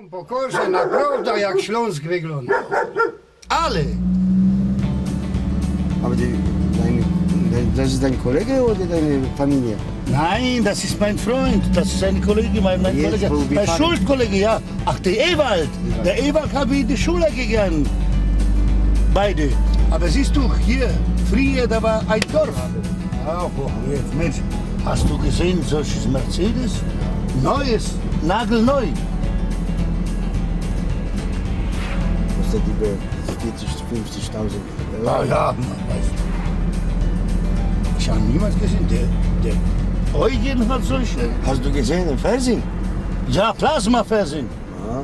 Pokorze, naprawdę jak Śląsk wygląda. Ale Aber das ist dein Kollege oder deine Familie? Nein, das ist mein Freund, das ist ein Kollege, mein Jetzt, Kollege. wo wir Ein fahren. Schulkollege, ja. Ach, der Ewald. Der Ewald habe ich in die Schule gegangen. Beide. Aber siehst du, hier, früher, da war ein Dorf. Ja, boah, jetzt, Mensch, hast du gesehen, solches Mercedes? Neues, nagelneu. Kostet über 40.000, 50.000 Euro. Ja, ja, weißt du. Ich habe niemals gesehen, der Eugen hat solche, Hast du gesehen im Fernsehen? ja, Plasmafernsehen. Ja.